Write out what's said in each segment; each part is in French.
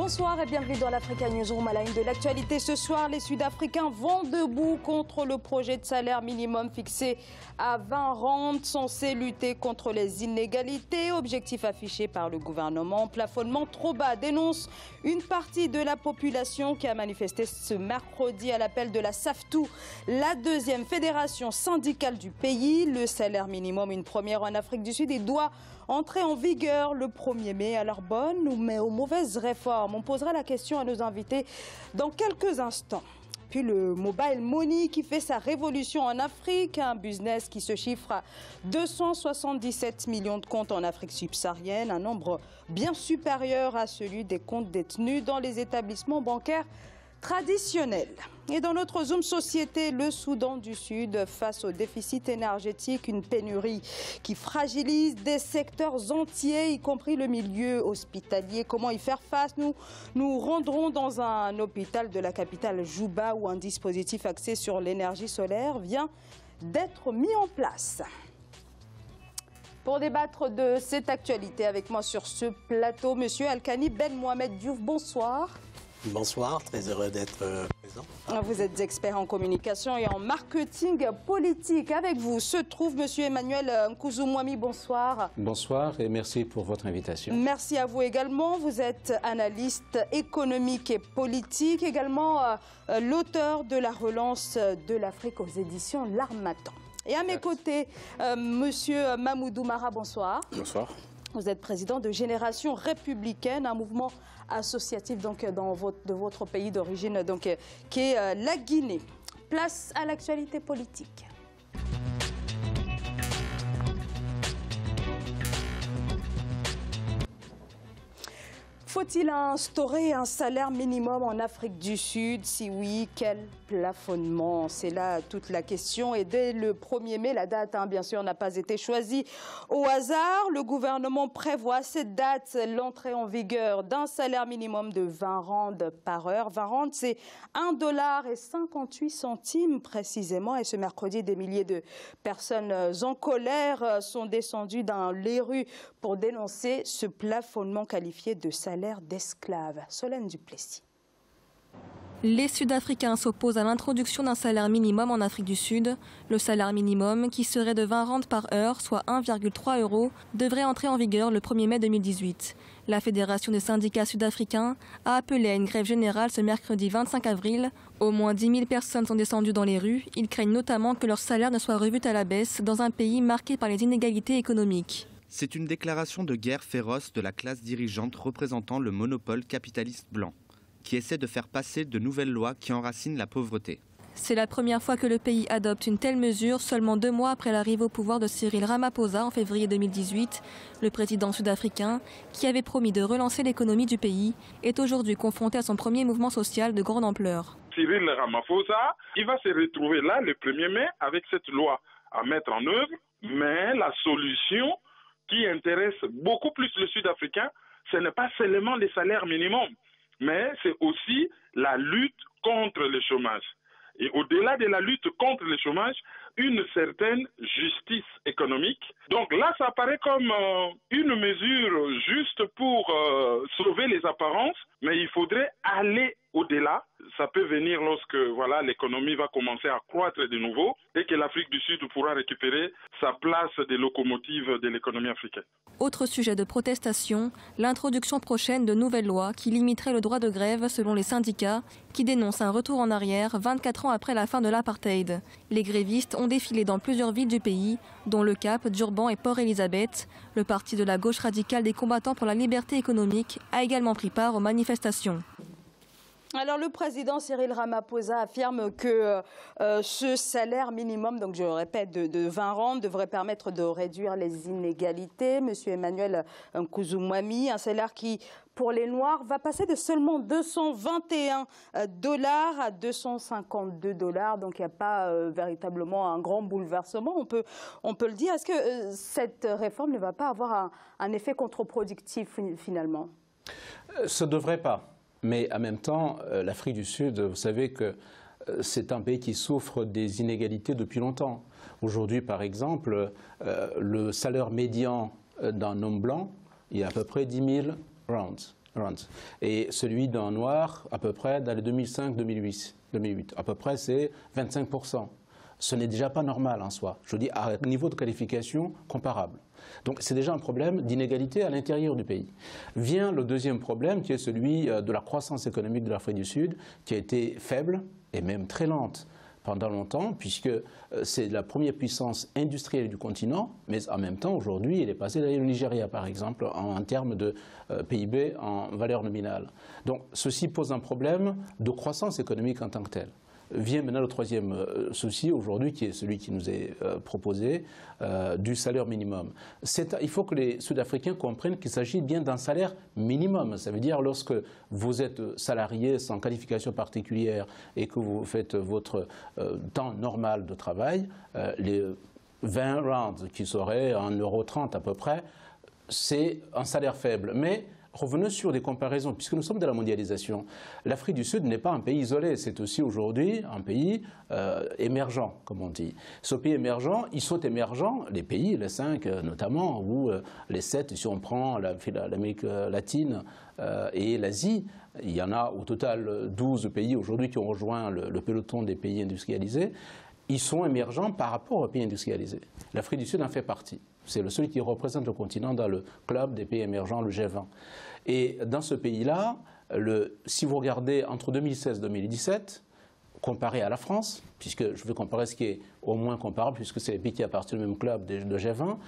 Bonsoir et bienvenue dans l'Africa Newsroom. À la une de l'actualité ce soir, les Sud-Africains vont debout contre le projet de salaire minimum fixé à 20 rand, censé lutter contre les inégalités. Objectif affiché par le gouvernement. Plafonnement trop bas, dénonce une partie de la population qui a manifesté ce mercredi à l'appel de la SAFTU, la deuxième fédération syndicale du pays. Le salaire minimum, une première en Afrique du Sud, il doit entrer en vigueur le 1er mai. Alors bonne ou mais aux mauvaises réformes? On posera la question à nos invités dans quelques instants. Puis le mobile money qui fait sa révolution en Afrique, un business qui se chiffre à 277 millions de comptes en Afrique subsaharienne, un nombre bien supérieur à celui des comptes détenus dans les établissements bancaires traditionnels. Et dans notre Zoom Société, le Soudan du Sud face au déficit énergétique, une pénurie qui fragilise des secteurs entiers, y compris le milieu hospitalier. Comment y faire face? Nous rendrons dans un hôpital de la capitale Juba où un dispositif axé sur l'énergie solaire vient d'être mis en place. Pour débattre de cette actualité avec moi sur ce plateau, Monsieur Alkani Ben Mohamed Diouf, bonsoir. Bonsoir, très heureux d'être présent. Vous êtes expert en communication et en marketing politique. Avec vous se trouve Monsieur Emmanuel Nkouzou-Mwami, bonsoir. Bonsoir et merci pour votre invitation. Merci à vous également. Vous êtes analyste économique et politique, également l'auteur de la relance de l'Afrique aux éditions L'Harmattan. Et à mes côtés, Monsieur Mamoudou Mara, bonsoir. Bonsoir. Vous êtes président de Génération Républicaine, un mouvement associatif donc, de votre pays d'origine, qui est la Guinée. Place à l'actualité politique. Faut-il instaurer un salaire minimum en Afrique du Sud? Si oui, quel plafonnement? C'est là toute la question. Et dès le 1er mai, la date, bien sûr, n'a pas été choisie au hasard. Le gouvernement prévoit à cette date l'entrée en vigueur d'un salaire minimum de 20 rand par heure. 20 rand, c'est 1,58 $ précisément. Et ce mercredi, des milliers de personnes en colère sont descendues dans les rues pour dénoncer ce plafonnement qualifié de salaire d'esclaves. Solène Duplessis. Les Sud-Africains s'opposent à l'introduction d'un salaire minimum en Afrique du Sud. Le salaire minimum, qui serait de 20 rand par heure, soit 1,3 €, devrait entrer en vigueur le 1er mai 2018. La Fédération des syndicats sud-africains a appelé à une grève générale ce mercredi 25 avril. Au moins 10 000 personnes sont descendues dans les rues. Ils craignent notamment que leur salaire ne soit revu à la baisse dans un pays marqué par les inégalités économiques. C'est une déclaration de guerre féroce de la classe dirigeante représentant le monopole capitaliste blanc, qui essaie de faire passer de nouvelles lois qui enracinent la pauvreté. C'est la première fois que le pays adopte une telle mesure, seulement 2 mois après l'arrivée au pouvoir de Cyril Ramaphosa en février 2018. Le président sud-africain, qui avait promis de relancer l'économie du pays, est aujourd'hui confronté à son premier mouvement social de grande ampleur. Cyril Ramaphosa, il va se retrouver là le 1er mai avec cette loi à mettre en œuvre, mais la solution qui intéresse beaucoup plus le Sud-Africain, ce n'est pas seulement les salaires minimums, mais c'est aussi la lutte contre le chômage. Et au-delà de la lutte contre le chômage, une certaine justice économique. Donc là, ça apparaît comme une mesure juste pour sauver les apparences, mais il faudrait aller au-delà. Ça peut venir lorsque l'économie va commencer à croître de nouveau et que l'Afrique du Sud pourra récupérer sa place de locomotive de l'économie africaine. Autre sujet de protestation, l'introduction prochaine de nouvelles lois qui limiteraient le droit de grève selon les syndicats, qui dénoncent un retour en arrière 24 ans après la fin de l'apartheid. Les grévistes ont défilé dans plusieurs villes du pays, dont le Cap, Durban et Port-Elizabeth. Le parti de la gauche radicale des combattants pour la liberté économique a également pris part aux manifestations. Alors le président Cyril Ramaphosa affirme que ce salaire minimum, donc je le répète, de 20 rand devrait permettre de réduire les inégalités. Monsieur Emmanuel Nkouzou-Mwami, un salaire qui, pour les Noirs, va passer de seulement 221 $ à 252 $. Donc il n'y a pas véritablement un grand bouleversement, on peut le dire. Est-ce que cette réforme ne va pas avoir un effet contre-productif finalement? Ça ne devrait pas. Mais en même temps, l'Afrique du Sud, vous savez que c'est un pays qui souffre des inégalités depuis longtemps. Aujourd'hui, par exemple, le salaire médian d'un homme blanc est à peu près 10 000 rands. Et celui d'un noir, à peu près, dans les 2005-2008. À peu près, c'est 25%. Ce n'est déjà pas normal en soi. Je dis à un niveau de qualification comparable. Donc c'est déjà un problème d'inégalité à l'intérieur du pays. Vient le deuxième problème qui est celui de la croissance économique de l'Afrique du Sud, qui a été faible et même très lente pendant longtemps, puisque c'est la première puissance industrielle du continent, mais en même temps, aujourd'hui, il est passé derrière le Nigeria, par exemple, en termes de PIB en valeur nominale. Donc ceci pose un problème de croissance économique en tant que tel. Vient maintenant le troisième souci aujourd'hui, qui est celui qui nous est proposé, du salaire minimum. Il faut que les Sud-Africains comprennent qu'il s'agit bien d'un salaire minimum. Ça veut dire lorsque vous êtes salarié sans qualification particulière et que vous faites votre temps normal de travail, les 20 rands qui seraient 1,30 € à peu près, c'est un salaire faible. Mais revenons sur des comparaisons, puisque nous sommes dans la mondialisation. L'Afrique du Sud n'est pas un pays isolé, c'est aussi aujourd'hui un pays émergent, comme on dit. Ce pays émergent, ils sont émergents, les pays, les 5 notamment, ou les 7, si on prend l'Amérique latine et l'Asie, il y en a au total 12 pays aujourd'hui qui ont rejoint le peloton des pays industrialisés. Ils sont émergents par rapport aux pays industrialisés. L'Afrique du Sud en fait partie. C'est le seul qui représente le continent dans le club des pays émergents, le G20. Et dans ce pays-là, si vous regardez entre 2016 et 2017, comparé à la France, puisque je veux comparer ce qui est au moins comparable, puisque c'est les pays qui appartiennent au même club de G20,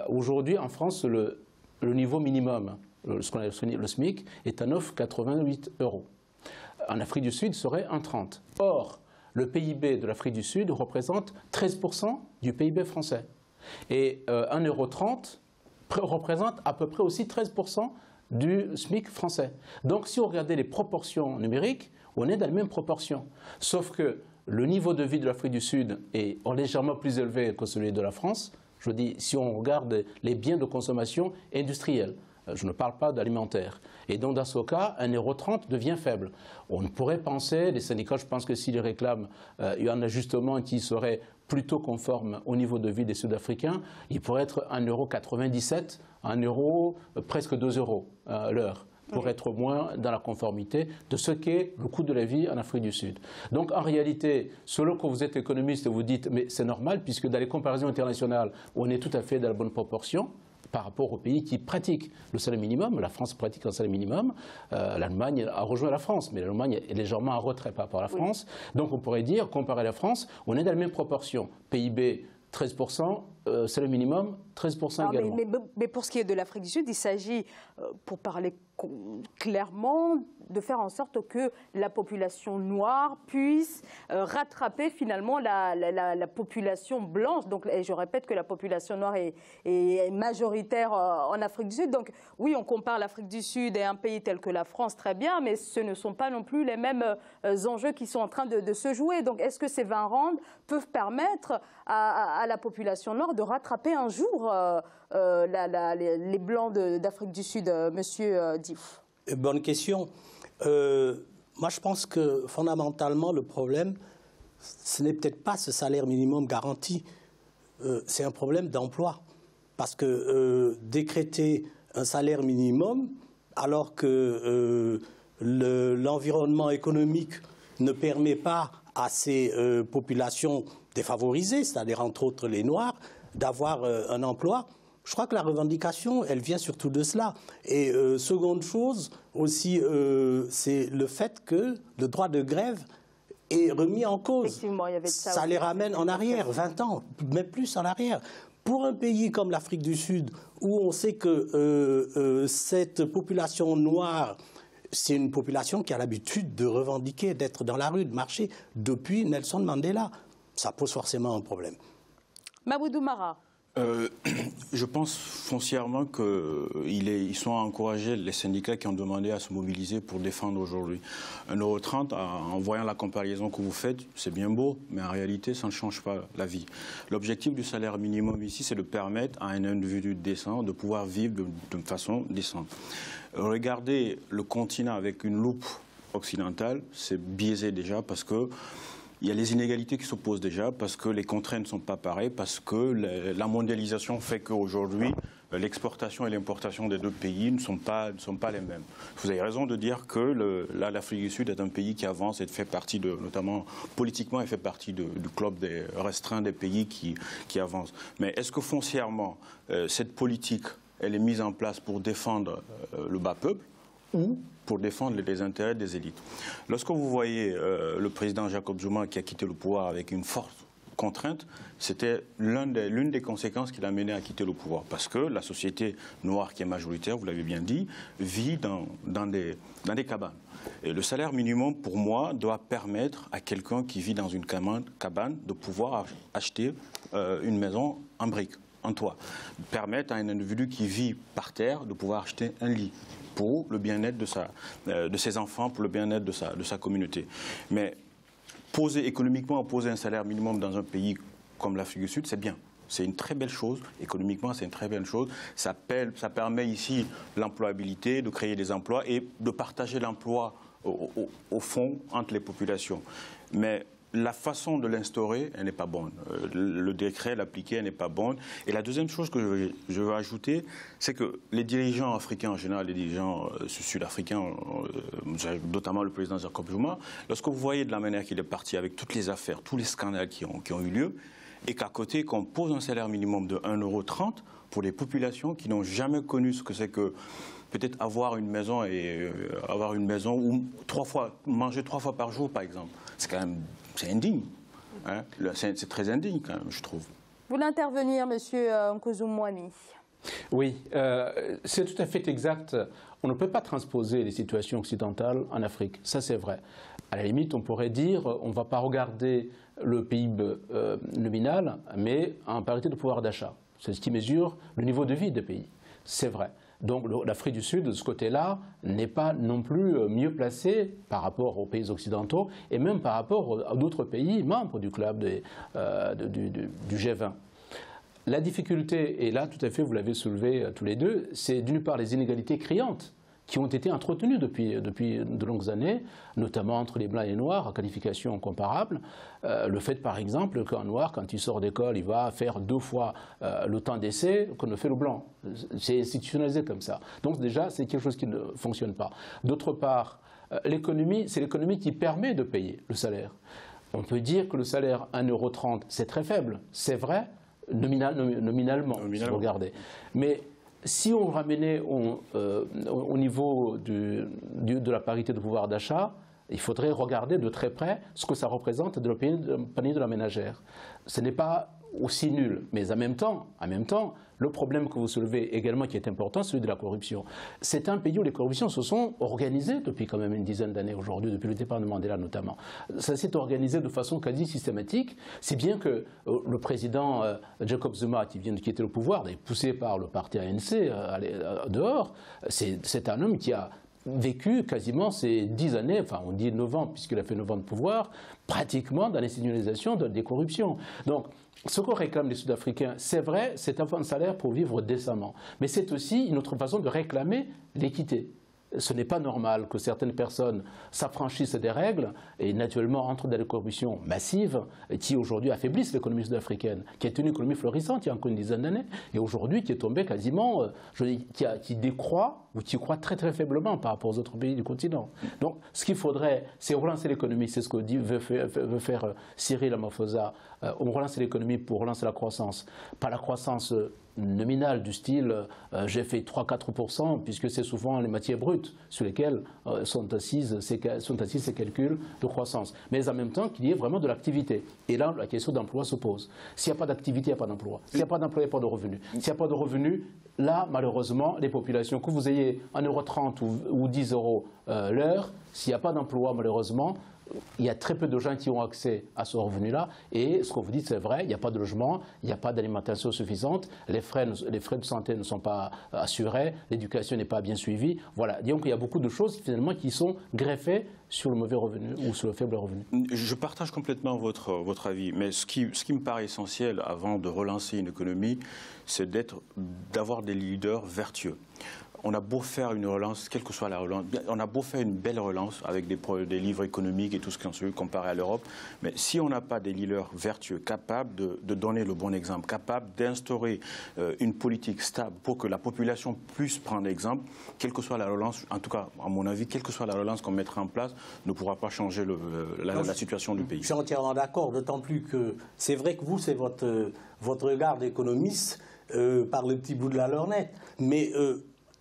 aujourd'hui en France, le niveau minimum, ce qu'on appelle le SMIC, est à 9,88 €. En Afrique du Sud, il serait 1,30 €. Or, le PIB de l'Afrique du Sud représente 13% du PIB français. Et 1,30 € représente à peu près aussi 13% du SMIC français. Donc si on regardait les proportions numériques, on est dans les mêmes proportions. Sauf que le niveau de vie de l'Afrique du Sud est légèrement plus élevé que celui de la France. Je dis, si on regarde les biens de consommation industrielle, je ne parle pas d'alimentaire. Et donc dans ce cas, 1,30 € devient faible. On pourrait penser, les syndicats, je pense que s'ils réclament il y a un ajustement qui serait plutôt conforme au niveau de vie des Sud-Africains, il pourrait être 1,97 €, presque 2 € l'heure, pour être moins dans la conformité de ce qu'est le coût de la vie en Afrique du Sud. Donc en réalité, selon que vous êtes économiste, vous dites, mais c'est normal, puisque dans les comparaisons internationales, on est tout à fait dans la bonne proportion par rapport aux pays qui pratiquent le salaire minimum. La France pratique un salaire minimum, l'Allemagne a rejoint la France, mais l'Allemagne est légèrement en retrait par rapport à la France. Donc on pourrait dire, comparé à la France, on est dans la même proportion. PIB 13%, salaire minimum 13% également. Mais pour ce qui est de l'Afrique du Sud, il s'agit, pour parler clairement, de faire en sorte que la population noire puisse rattraper finalement la population blanche. Donc, et je répète que la population noire est majoritaire en Afrique du Sud. Donc oui, on compare l'Afrique du Sud et un pays tel que la France, très bien, mais ce ne sont pas non plus les mêmes enjeux qui sont en train de se jouer. Donc est-ce que ces 20 rands peuvent permettre à la population noire de rattraper un jour les Blancs d'Afrique du Sud, Monsieur Diouf? Bonne question. Moi, je pense que fondamentalement, le problème, ce n'est peut-être pas ce salaire minimum garanti. C'est un problème d'emploi. Parce que décréter un salaire minimum, alors que l'environnement économique ne permet pas à ces populations défavorisées, c'est-à-dire entre autres les Noirs, d'avoir un emploi, je crois que la revendication, elle vient surtout de cela. Et seconde chose aussi, c'est le fait que le droit de grève est remis en cause. Ça les ramène en arrière, 20 ans, même plus en arrière. Pour un pays comme l'Afrique du Sud, où on sait que cette population noire, c'est une population qui a l'habitude de revendiquer, d'être dans la rue, de marcher depuis Nelson Mandela, ça pose forcément un problème. Maboudou Mara. Je pense foncièrement qu'ils sont à encourager les syndicats qui ont demandé à se mobiliser pour défendre aujourd'hui. 1,30 €, en voyant la comparaison que vous faites, c'est bien beau, mais en réalité, ça ne change pas la vie. L'objectif du salaire minimum ici, c'est de permettre à un individu décent de pouvoir vivre de façon décente. Regarder le continent avec une loupe occidentale, c'est biaisé déjà parce que Il y a les inégalités qui s'opposent déjà parce que les contraintes ne sont pas pareilles, parce que la mondialisation fait qu'aujourd'hui, l'exportation et l'importation des deux pays ne sont pas les mêmes. Vous avez raison de dire que l'Afrique du Sud est un pays qui avance et fait partie notamment politiquement, elle fait partie du club restreint des pays qui avancent. Mais est-ce que foncièrement, cette politique, elle est mise en place pour défendre le bas peuple ou pour défendre les intérêts des élites? Lorsque vous voyez le président Jacob Zuma qui a quitté le pouvoir avec une forte contrainte, c'était l'une des conséquences qui l'a mené à quitter le pouvoir. Parce que la société noire qui est majoritaire, vous l'avez bien dit, vit dans des cabanes. Et le salaire minimum, pour moi, doit permettre à quelqu'un qui vit dans une cabane de pouvoir acheter une maison en briques, en toit. Permettre à un individu qui vit par terre de pouvoir acheter un lit pour le bien-être de ses enfants, pour le bien-être de sa communauté. Mais économiquement, poser un salaire minimum dans un pays comme l'Afrique du Sud, c'est bien. C'est une très belle chose. Économiquement, c'est une très belle chose. Ça permet ici l'employabilité, de créer des emplois et de partager l'emploi au fond entre les populations. Mais la façon de l'instaurer, elle n'est pas bonne. Le décret, l'appliquer, elle n'est pas bonne. Et la deuxième chose que je veux ajouter, c'est que les dirigeants africains en général, les dirigeants sud-africains, notamment le président Jacob Zuma, lorsque vous voyez de la manière qu'il est parti avec toutes les affaires, tous les scandales qui ont eu lieu, et qu'à côté, qu'on pose un salaire minimum de 1,30 € pour les populations qui n'ont jamais connu ce que c'est que peut-être avoir une maison ou manger 3 fois par jour, par exemple. C'est quand même... C'est indigne. Hein? C'est très indigne, quand même, je trouve. Vous voulez intervenir, monsieur Nkozoumouani? Oui, c'est tout à fait exact. On ne peut pas transposer les situations occidentales en Afrique. Ça, c'est vrai. À la limite, on pourrait dire on ne va pas regarder le PIB nominal, mais en parité de pouvoir d'achat. C'est ce qui mesure le niveau de vie des pays. C'est vrai. Donc l'Afrique du Sud, de ce côté-là, n'est pas non plus mieux placée par rapport aux pays occidentaux et même par rapport à d'autres pays membres du club du G20. La difficulté, et là tout à fait vous l'avez soulevé tous les deux, c'est d'une part les inégalités criantes qui ont été entretenues depuis de longues années, notamment entre les blancs et les noirs, à qualification comparable. Le fait, par exemple, qu'un noir, quand il sort d'école, il va faire 2 fois le temps d'essai que ne fait le blanc. C'est institutionnalisé comme ça. Donc déjà, c'est quelque chose qui ne fonctionne pas. D'autre part, l'économie, c'est l'économie qui permet de payer le salaire. On peut dire que le salaire 1,30 €, c'est très faible. C'est vrai, nominalement, si vous regardez. Mais si on ramenait au niveau de la parité de pouvoir d'achat, il faudrait regarder de très près ce que ça représente dans le panier de la ménagère. Ce n'est pas aussi nul, mais en même temps, le problème que vous soulevez également qui est important, c'est celui de la corruption. C'est un pays où les corruptions se sont organisées depuis quand même une dizaine d'années aujourd'hui, depuis le départ de Mandela notamment. Ça s'est organisé de façon quasi systématique, si bien que le président Jacob Zuma, qui vient de quitter le pouvoir, est poussé par le parti ANC dehors, c'est un homme qui a vécu quasiment ces 10 années, enfin on dit 9 ans puisqu'il a fait 9 ans de pouvoir, pratiquement dans l'institutionnalisation des corruptions. Donc ce que réclament les Sud-Africains, c'est vrai, c'est un salaire pour vivre décemment. Mais c'est aussi une autre façon de réclamer l'équité. Ce n'est pas normal que certaines personnes s'affranchissent des règles et naturellement entrent dans des corruptions massives qui aujourd'hui affaiblissent l'économie sud-africaine, qui est une économie florissante il y a encore une dizaine d'années et aujourd'hui qui est tombée quasiment, qui décroît ou qui croît très très faiblement par rapport aux autres pays du continent. Donc ce qu'il faudrait, c'est relancer l'économie, c'est ce que veut faire Cyril Ramaphosa. On relance l'économie pour relancer la croissance, pas la croissance nominale du style j'ai fait 3-4% puisque c'est souvent les matières brutes sur lesquelles sont assis ces calculs de croissance. Mais en même temps qu'il y ait vraiment de l'activité. Et là, la question d'emploi se pose. S'il n'y a pas d'activité, il n'y a pas d'emploi. S'il n'y a pas d'emploi, il n'y a pas de revenus. S'il n'y a pas de revenus, là, malheureusement, les populations, que vous ayez 1,30 € ou 10 € l'heure, s'il n'y a pas d'emploi, malheureusement, il y a très peu de gens qui ont accès à ce revenu-là. Et ce que vous dites, c'est vrai, il n'y a pas de logement, il n'y a pas d'alimentation suffisante, les frais de santé ne sont pas assurés, l'éducation n'est pas bien suivie. Voilà. Donc il y a beaucoup de choses finalement qui sont greffées sur le mauvais revenu ou sur le faible revenu. Je partage complètement votre avis, mais ce qui me paraît essentiel avant de relancer une économie, c'est d'avoir des leaders vertueux. on a beau faire une relance, quelle que soit la relance, on a beau faire une belle relance avec des livres économiques et tout ce qui en suit comparé à l'Europe, mais si on n'a pas des leaders vertueux capables de donner le bon exemple, capables d'instaurer une politique stable pour que la population puisse prendre exemple, quelle que soit la relance, en tout cas à mon avis, quelle que soit la relance qu'on mettra en place, ne pourra pas changer la situation du pays. Je suis entièrement d'accord, d'autant plus que c'est vrai que vous, c'est votre regard d'économiste par le petit bout de la lorgnette, mais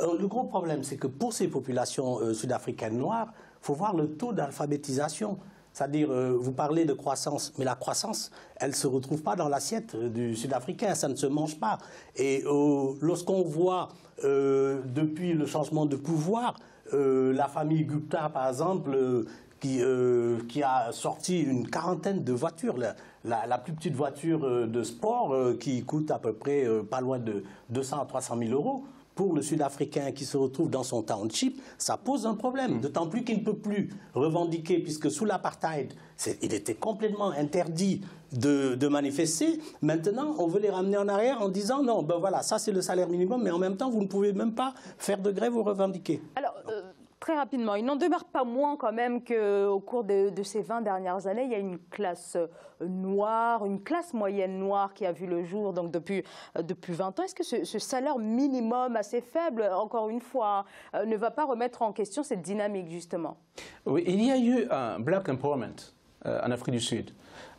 le gros problème, c'est que pour ces populations sud-africaines noires, il faut voir le taux d'alphabétisation. C'est-à-dire, vous parlez de croissance, mais la croissance, elle ne se retrouve pas dans l'assiette du Sud-Africain, ça ne se mange pas. Et lorsqu'on voit, depuis le changement de pouvoir, la famille Gupta, par exemple, qui a sorti une quarantaine de voitures, la plus petite voiture de sport qui coûte à peu près pas loin de 200 à 300 000 euros, pour le Sud-Africain qui se retrouve dans son township, ça pose un problème. D'autant plus qu'il ne peut plus revendiquer, puisque sous l'apartheid, il était complètement interdit de manifester. Maintenant, on veut les ramener en arrière en disant non, ben voilà, ça c'est le salaire minimum, mais en même temps, vous ne pouvez même pas faire de grève ou revendiquer. Alors, très rapidement, il n'en demeure pas moins quand même qu'au cours de ces 20 dernières années, il y a une classe noire, une classe moyenne noire qui a vu le jour donc depuis 20 ans. Est-ce que ce salaire minimum assez faible, encore une fois, ne va pas remettre en question cette dynamique justement? Oui, il y a eu un Black Empowerment en Afrique du Sud.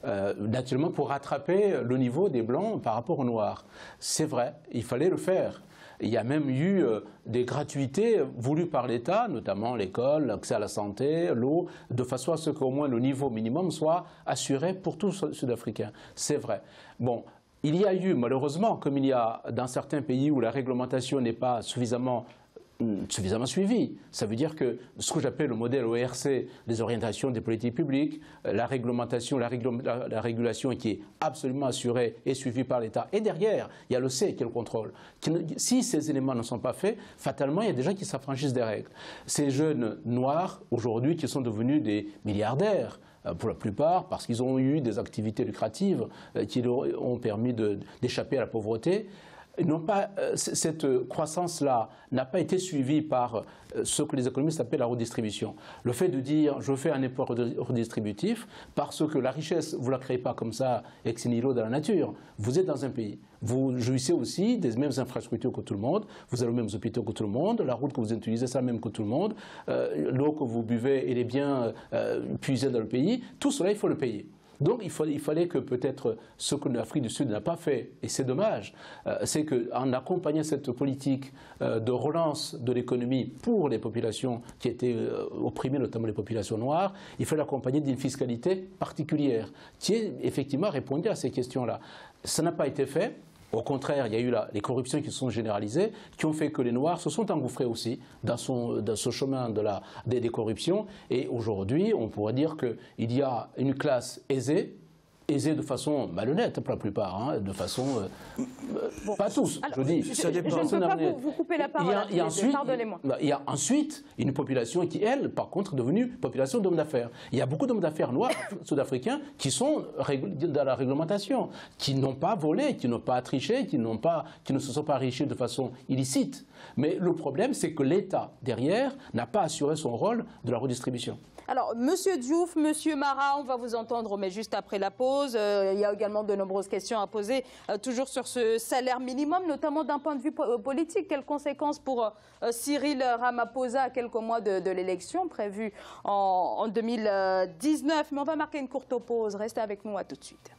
Naturellement pour rattraper le niveau des Blancs par rapport aux Noirs. C'est vrai, il fallait le faire. Il y a même eu des gratuités voulues par l'État, notamment l'école, l'accès à la santé, l'eau, de façon à ce qu'au moins le niveau minimum soit assuré pour tous les Sud-Africains. C'est vrai. Bon, il y a eu malheureusement, comme il y a dans certains pays où la réglementation n'est pas suffisamment suivi. Ça veut dire que ce que j'appelle le modèle ORC, les orientations des politiques publiques, la réglementation, la régulation qui est absolument assurée et suivie par l'État. Et derrière, il y a le C qui est le contrôle. Si ces éléments ne sont pas faits, fatalement, il y a des gens qui s'affranchissent des règles. Ces jeunes noirs, aujourd'hui, qui sont devenus des milliardaires, pour la plupart, parce qu'ils ont eu des activités lucratives qui leur ont permis d'échapper à la pauvreté, cette croissance-là n'a pas été suivie par ce que les économistes appellent la redistribution. Le fait de dire je fais un effort redistributif parce que la richesse, vous ne la créez pas comme ça ex nihilo dans la nature. Vous êtes dans un pays. Vous jouissez aussi des mêmes infrastructures que tout le monde. Vous avez les mêmes hôpitaux que tout le monde. La route que vous utilisez, c'est la même que tout le monde. L'eau que vous buvez et les biens puisés dans le pays. Tout cela, il faut le payer. Donc il fallait que peut-être ce que l'Afrique du Sud n'a pas fait, et c'est dommage, c'est qu'en accompagnant cette politique de relance de l'économie pour les populations qui étaient opprimées, notamment les populations noires, il fallait l'accompagner d'une fiscalité particulière qui ait effectivement répondu à ces questions-là. Ça n'a pas été fait. Au contraire, il y a eu les corruptions qui se sont généralisées, qui ont fait que les Noirs se sont engouffrés aussi dans ce chemin des corruptions. Et aujourd'hui, on pourrait dire qu'il y a une classe aisée de façon malhonnête pour la plupart, hein, de façon... pas tous, alors, je dis. Je ne peux pas vous couper la parole, pardonnez-moi. Il y a ensuite une population qui, elle, par contre, est devenue population d'hommes d'affaires. Il y a beaucoup d'hommes d'affaires noirs sud-africains qui sont dans la réglementation, qui n'ont pas volé, qui n'ont pas triché, qui ne se sont pas enrichis de façon illicite. Mais le problème, c'est que l'État, derrière, n'a pas assuré son rôle de la redistribution. Alors, Monsieur Diouf, Monsieur Mara, on va vous entendre, mais juste après la pause. Il y a également de nombreuses questions à poser, toujours sur ce salaire minimum, notamment d'un point de vue politique. Quelles conséquences pour Cyril Ramaphosa à quelques mois de l'élection prévue en 2019? Mais on va marquer une courte pause. Restez avec nous, à tout de suite.